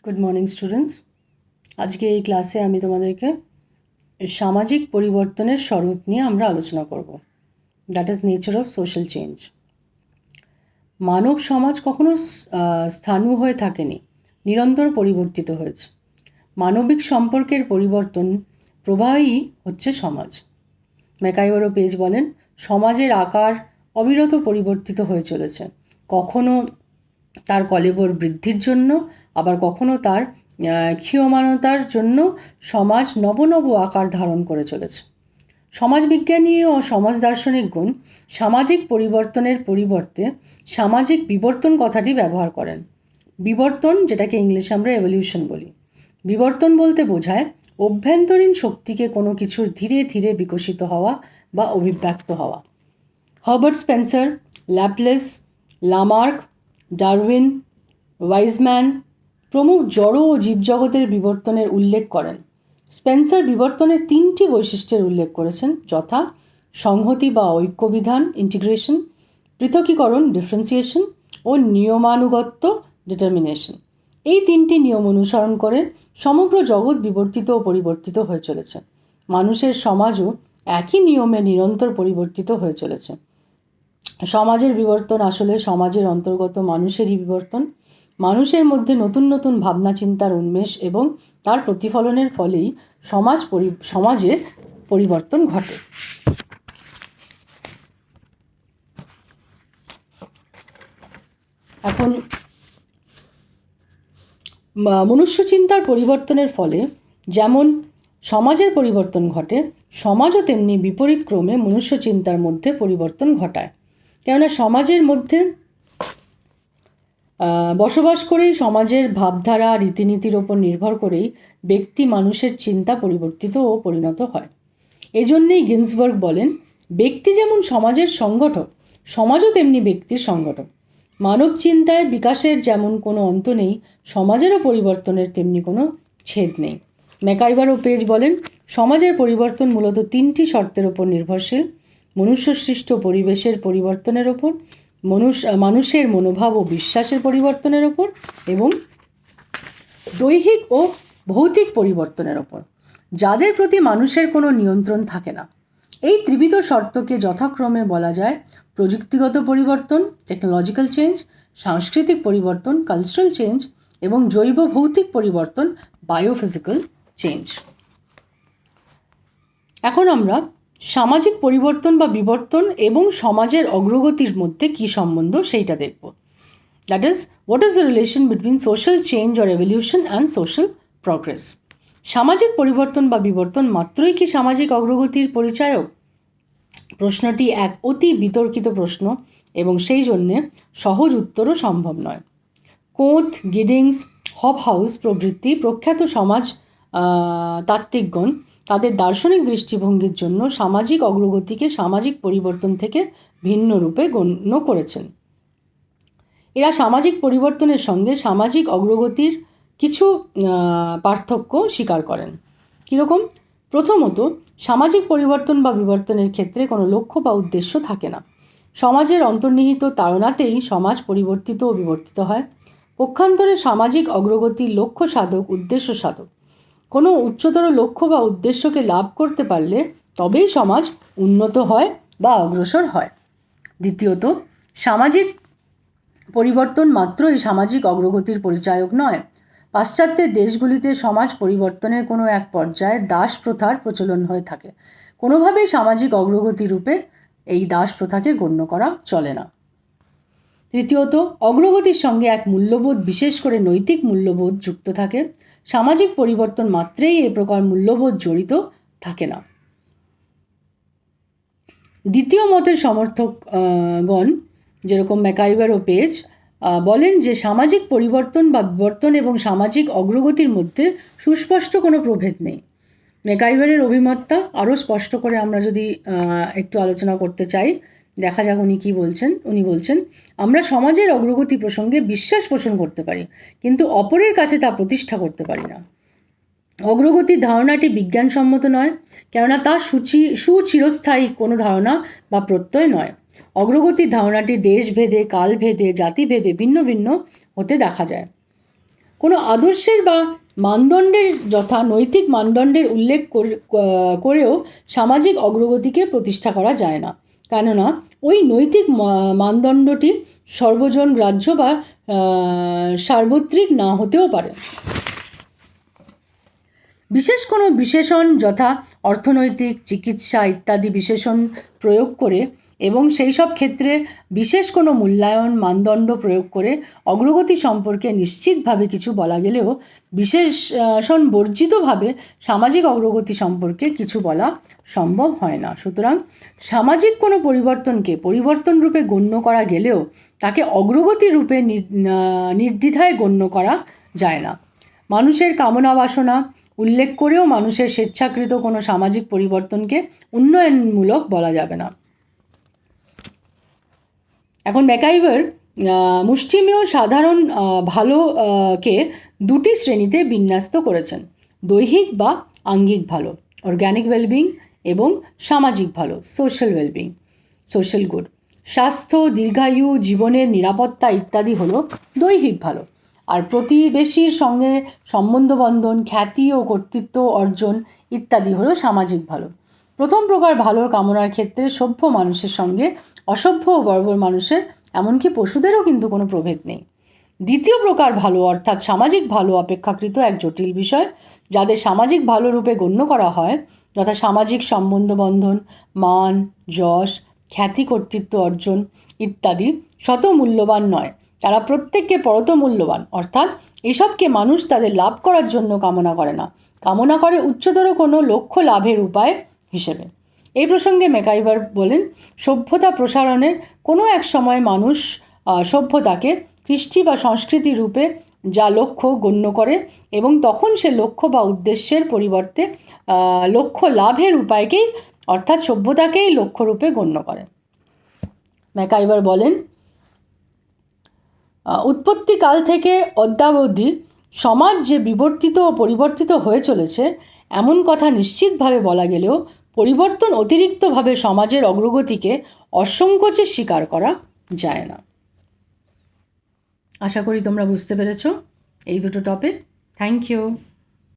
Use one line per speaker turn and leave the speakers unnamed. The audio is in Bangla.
Good morning students. আজকে এই ক্লাসে আমি তোমাদেরকে সামাজিক পরিবর্তনের স্বরূপ নিয়ে আমরা আলোচনা করব। That is nature of social change. মানব সমাজ কখনো স্থাণু হয়ে থাকেনি, নিরন্তর পরিবর্তিত হয়েছে। মানবিক সম্পর্কের পরিবর্তন প্রবাহই হচ্ছে সমাজ। ম্যাকাইভার পেজ বলেন, সমাজের আকার অবিরত পরিবর্তিত হয়ে চলেছে, কখনো তার কলেবর বৃদ্ধির জন্য, আবার কখনো তার ক্ষীয়মানতার জন্য সমাজ নব নব আকার ধারণ করে চলেছে। সমাজবিজ্ঞানী ও সমাজ দার্শনিকগণ সামাজিক পরিবর্তনের পরিবর্তে সামাজিক বিবর্তন কথাটি ব্যবহার করেন। বিবর্তন, যেটাকে ইংলিশে আমরা এভলিউশন বলি, বিবর্তন বলতে বোঝায় অভ্যন্তরীণ শক্তিকে কোনো কিছুর ধীরে ধীরে বিকশিত হওয়া বা অভিব্যক্ত হওয়া। Herbert Spencer, Laplace, Lamarck, Darwin, Weismann প্রমুখ জড় ও জীবজগতের বিবর্তনের উল্লেখ করেন। স্পেন্সার বিবর্তনের 3টি বৈশিষ্ট্যের উল্লেখ করেছেন, যথা সংহতি বা ঐক্যবিধান ইন্টিগ্রেশন, পৃথকীকরণ ডিফারেন্সিয়েশন ও নিয়মানুগত্য ডিটারমিনেশন। এই 3টি নিয়ম অনুসরণ করে সমগ্র জগৎ বিবর্তিত ও পরিবর্তিত হয়ে চলেছে। মানুষের সমাজও একই নিয়মে নিরন্তর পরিবর্তিত হয়ে চলেছে। সমাজের বিবর্তন আসলে সমাজের অন্তর্গত মানুষেরই বিবর্তন। মানুষের মধ্যে নতুন নতুন ভাবনা চিন্তার উন্মেষ এবং তার প্রতিফলনের ফলেই সমাজের পরিবর্তন ঘটে। এখন মনুষ্য চিন্তার পরিবর্তনের ফলে যেমন সমাজের পরিবর্তন ঘটে, সমাজও তেমনি বিপরীত ক্রমে মনুষ্য চিন্তার মধ্যে পরিবর্তন ঘটায়। কেননা সমাজের মধ্যে বসবাস করেই সমাজের ভাবধারা রীতিনীতির ওপর নির্ভর করেই ব্যক্তি মানুষের চিন্তা পরিবর্তিত ও পরিণত হয়। এজন্যেই গিন্সবার্গ বলেন, ব্যক্তি যেমন সমাজের সংগঠক, সমাজও তেমনি ব্যক্তির সংগঠক। মানব চিন্তায় বিকাশের যেমন কোনো অন্ত নেই, সমাজেরও পরিবর্তনের তেমনি কোনো ছেদ নেই। ম্যাকাইভার পেজ বলেন, সমাজের পরিবর্তন মূলত 3টি শর্তের ওপর নির্ভরশীল: মনুষ্যসৃষ্ট পরিবেশের পরিবর্তনের ওপর, মানুষের মনোভাব ও বিশ্বাসের পরিবর্তনের ওপর এবং দৈহিক ও ভৌতিক পরিবর্তনের ওপর, যাদের প্রতি মানুষের কোনো নিয়ন্ত্রণ থাকে না। এই ত্রিবিধ শর্তকে যথাক্রমে বলা যায় প্রযুক্তিগত পরিবর্তন টেকনোলজিক্যাল চেঞ্জ, সাংস্কৃতিক পরিবর্তন কালচারাল চেঞ্জ এবং জৈব ভৌতিক পরিবর্তন বায়োফিজিক্যাল চেঞ্জ। এখন আমরা সামাজিক পরিবর্তন বা বিবর্তন এবং সমাজের অগ্রগতির মধ্যে কী সম্বন্ধ সেইটা দেখব। That is, what is the relation between social change or evolution and social progress. সামাজিক পরিবর্তন বা বিবর্তন মাত্রই কি সামাজিক অগ্রগতির পরিচায়ক? প্রশ্নটি এক অতি বিতর্কিত প্রশ্ন এবং সেই জন্যে সহজ উত্তরও সম্ভব নয়। কোঁত, গিডিংস, হবহাউস প্রভৃতি প্রখ্যাত সমাজ তাত্ত্বিকগণ তাদের দার্শনিক দৃষ্টিভঙ্গির জন্য সামাজিক অগ্রগতিকে সামাজিক পরিবর্তন থেকে ভিন্ন রূপে গণ্য করেছেন। এরা সামাজিক পরিবর্তনের সঙ্গে সামাজিক অগ্রগতির কিছু পার্থক্য স্বীকার করেন। কীরকম? প্রথমত, সামাজিক পরিবর্তন বা বিবর্তনের ক্ষেত্রে কোনো লক্ষ্য বা উদ্দেশ্য থাকে না। সমাজের অন্তর্নিহিত তাড়নাতেই সমাজ পরিবর্তিত ও বিবর্তিত হয়। পক্ষান্তরে সামাজিক অগ্রগতির লক্ষ্য সাধক, উদ্দেশ্য সাধক। কোনো উচ্চতর লক্ষ্য বা উদ্দেশ্যকে লাভ করতে পারলে তবেই সমাজ উন্নত হয় বা অগ্রসর হয়। দ্বিতীয়ত, সামাজিক পরিবর্তন মাত্রই সামাজিক অগ্রগতির পরিচায়ক নয়। পাশ্চাত্যের দেশগুলিতে সমাজ পরিবর্তনের কোনো এক পর্যায়ে দাস প্রথার প্রচলন হয়ে থাকে। কোনোভাবেই সামাজিক অগ্রগতি রূপে এই দাস প্রথাকে গণ্য করা চলে না। তৃতীয়ত, অগ্রগতির সঙ্গে এক মূল্যবোধ, বিশেষ করে নৈতিক মূল্যবোধ যুক্ত থাকে। সামাজিক পরিবর্তন মাত্রেই এ প্রকার মূল্যবোধ জড়িত থাকে না। দ্বিতীয় মতের সমর্থকগণ, যেরকম ম্যাকাইভার পেজ, বলেন যে সামাজিক পরিবর্তন বা বিবর্তন এবং সামাজিক অগ্রগতির মধ্যে সুস্পষ্ট কোনো প্রভেদ নেই। ম্যাকাইভারের অভিমতটা আরও স্পষ্ট করে আমরা যদি একটু আলোচনা করতে চাই, দেখা যাক উনি কী বলছেন। উনি বলছেন, আমরা সমাজের অগ্রগতি প্রসঙ্গে বিশ্বাস পোষণ করতে পারি, কিন্তু অপরের কাছে তা প্রতিষ্ঠা করতে পারি না। অগ্রগতির ধারণাটি বিজ্ঞানসম্মত নয়, কেননা তা সুচিরস্থায়ী কোনো ধারণা বা প্রত্যয় নয়। অগ্রগতির ধারণাটি দেশভেদে, কালভেদে, জাতিভেদে ভিন্ন ভিন্ন হতে দেখা যায়। কোনো আদর্শের বা মানদণ্ডের যথা নৈতিক মানদণ্ডের উল্লেখ করেও সামাজিক অগ্রগতিকে প্রতিষ্ঠা করা যায় না, কেননা ওই নৈতিক মানদণ্ডটি সর্বজন গ্রাহ্য বা সার্বত্রিক না হতেও পারে। বিশেষ কোনো বিশেষণ যথা অর্থনৈতিক, চিকিৎসা ইত্যাদি বিশেষণ প্রয়োগ করে এবং সেই সব ক্ষেত্রে বিশেষ কোনো মূল্যায়ন মানদণ্ড প্রয়োগ করে অগ্রগতি সম্পর্কে নিশ্চিতভাবে কিছু বলা গেলেও বিশেষণ বর্জিতভাবে সামাজিক অগ্রগতি সম্পর্কে কিছু বলা সম্ভব হয় না। সুতরাং সামাজিক কোনো পরিবর্তনকে পরিবর্তন রূপে গণ্য করা গেলেও তাকে অগ্রগতি রূপে নির্দ্বিধায় গণ্য করা যায় না। মানুষের কামনা বাসনা উল্লেখ করেও মানুষের স্বেচ্ছাকৃত কোনো সামাজিক পরিবর্তনকে উন্নয়নমূলক বলা যাবে না। এখন ম্যাকাইভার মুষ্টিমেয় সাধারণ ভালোকে দুটি শ্রেণীতে বিন্যস্ত করেছেন: দৈহিক বা আঙ্গিক ভালো, অর্গ্যানিক ওয়েলবিং, এবং সামাজিক ভালো, সোশ্যাল ওয়েলবিং, সোশ্যাল গুড। স্বাস্থ্য, দীর্ঘায়ু, জীবনের নিরাপত্তা ইত্যাদি হলো দৈহিক ভালো, আর প্রতিবেশীর সঙ্গে সম্বন্ধ বন্ধন, খ্যাতি ও কর্তৃত্ব অর্জন ইত্যাদি হলো সামাজিক ভালো। প্রথম প্রকার ভালোর কামনার ক্ষেত্রে সভ্য মানুষের সঙ্গে অসভ্য ও বর্বর মানুষের, এমনকি পশুদেরও কিন্তু কোনো প্রভেদ নেই। দ্বিতীয় প্রকার ভালো অর্থাৎ সামাজিক ভালো অপেক্ষাকৃত এক জটিল বিষয়, যাদের সামাজিক ভালো রূপে গণ্য করা হয়, যথা সামাজিক সম্বন্ধ বন্ধন, মান, যশ, খ্যাতি, কর্তৃত্ব অর্জন ইত্যাদি শত মূল্যবান নয়, তারা প্রত্যেককে পরত মূল্যবান, অর্থাৎ এসবকে মানুষ তাদের লাভ করার জন্য কামনা করে না, কামনা করে উচ্চতর কোনো লক্ষ্য লাভের উপায় হিসেবে। এই প্রসঙ্গে ম্যাকাইভার বলেন, সভ্যতা প্রসারণের কোনো এক সময় মানুষ সভ্যতাকে কৃষ্টি বা সংস্কৃতি রূপে যা লক্ষ্য গণ্য করে এবং তখন সে লক্ষ্য বা উদ্দেশ্যের পরিবর্তে লক্ষ্য লাভের উপায়কেই অর্থাৎ সভ্যতাকেই লক্ষ্যরূপে গণ্য করে। ম্যাকাইভার বলেন, উৎপত্তিকাল থেকে অদ্যাবধি সমাজ যে বিবর্তিত ও পরিবর্তিত হয়ে চলেছে এমন কথা নিশ্চিতভাবে বলা গেলেও পরিবর্তন অতিরিক্তভাবে সমাজের অগ্রগতিকে অসংকোচে স্বীকার করা যায় না। আশা করি তোমরা বুঝতে পেরেছো এই দুটো টপিক। Thank you.